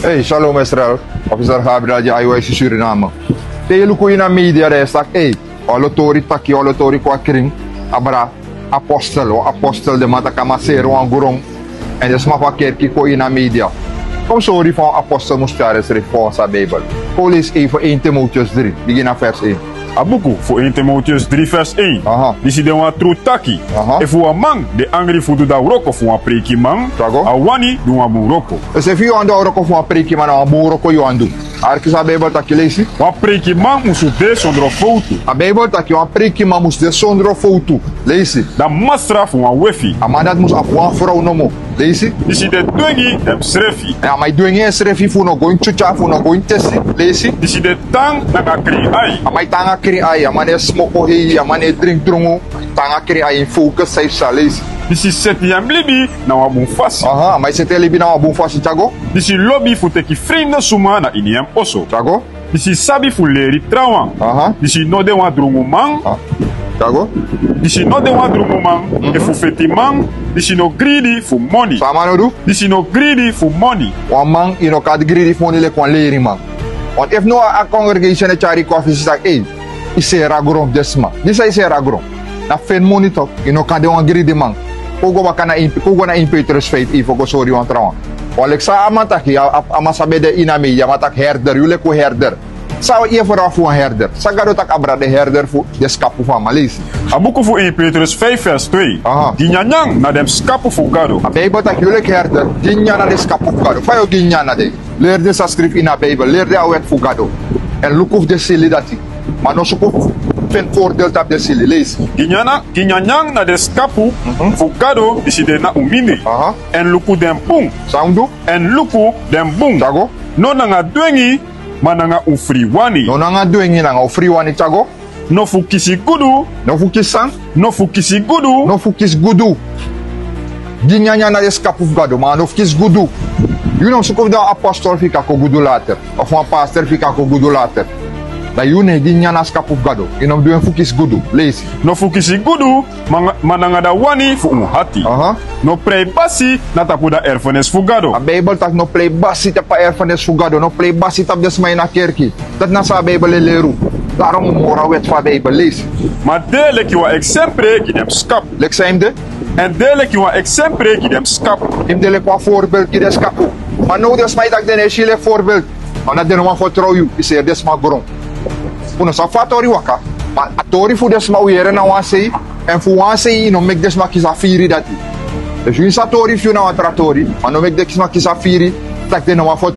Hey, shalom Israel. Officer Gabriel de IYC Suriname. Telu ko na media restak. Hey, olotori taki olotori kwa kring. Abra apostel de mata kamasero ang gurong. En de smafa kerki ko na media. Kom sorry van apostel Mustares reform sa Bijbel. Lees even 1 Timotheus 3, begin aan vers 1. Abuku voor 1 Timotheus 3 vers 1. Aha. Disi de wan tru taki. Aha. E fu man de angry fudu da roko fu wan preki man. Trago. Awani du wan mu roko. Dus if you ando roko fu apriki man a buroko you andu. Arki sa Bijbel taki leesi. Wan preki man musu de sondro foto. A Bijbel taki wan priki man mus de sondro foto. Leesi. Da masra fu wan wefi. Amadat mus af wan vrouw no mo. Leesi. Disi de twengi dem srefi. Ja, maar doe je srefi fu no going chucha fu no going testi. Leesi. Disi de tang naga kri ai. Amai tanga kiri ai, amane smoke he, amane drink drongo. Tanga kiri ai in focus safe sa leesi. Disi seti yam libi na wan bun fasi. Aha, maar se tele bina bun fasi chago. Disi lobby fu teki vrienden suma na iniem oso. Chago. Disi sabi fu leri trawan. Aha. Disi no de wan drongo man. Ah. Chago. Disi no de wan drongo man. E fu feti man. Disi no greedy fu money. Sama no do. Disi no greedy fu money. One man in a category if money like one lady man. Want if no a congregation a charity coffee is like, hey, is a ragrom desma. This is a ragrom. Na fen money talk, you know, can de one greedy man. Kogo bakana kogo na impetrus faith if go sorry one trawan. Wal sa amataki amasabe de inami yamatak herder, you like herder. Sa ie voor af een herder. Sa gado tak abra de herder fu de skapu van Malaysia. Abuku fu 1 Petrus 5 vers 2. Aha. Die nyanyang na dem skapu fu gado. A Bijbel tak jullie herder, ginyana de skapu gado. Fayo ginyana de. Leer de sa schrift in a Bijbel, leer de awet fu gado. En look of de sili dati. Maar no sukuf fen voordeel tap de sili, lees. Die nyanyang na de skapu fu gado disi de na umini. Aha. En luku dem pung. Soundu? En luku dem bung. Chago? No nanga dwengi mananga ufriwani. No nanga doing in a free one chago? No fu kisi gudu. No fu kisang? No fu kisi gudu. No fu kis gudu. Ginyanya na de skapu gado, maar no fu kis gudu. You know, sukuf da apostol fika ko gudu later. Of een pastor fika ko gudu later. Da you ne ginyana skapu gado. You know, doing fu kis gudu, lees. No fu kisi gudu mananga da wani fu hati. Aha. No prei basi na tapu da erfenis fu gado. A Bijbel tak no play basi tap pa erfenis fugado, no play basi tap desmay na kerki. Dat na sa Bijbel leru. Daarom mora wet van Bijbel lees. Maar dele ki wa exemple ki dem skap. Lek zijn de, En dele ki wa exemple ki dem skap. im de lek wa voorbeeld ki des kapu. Maar no desmay tak den esile voorbeeld. Ona den wan vertrouw you, is er desma gron. Uno sa fatori waka. Maar atori fu desma uyere na wan sei, en fu wan sei no mek desma kisa firi dati. Dus you satori fu na wan tratori, maar no mek desma kisa firi, tak den wan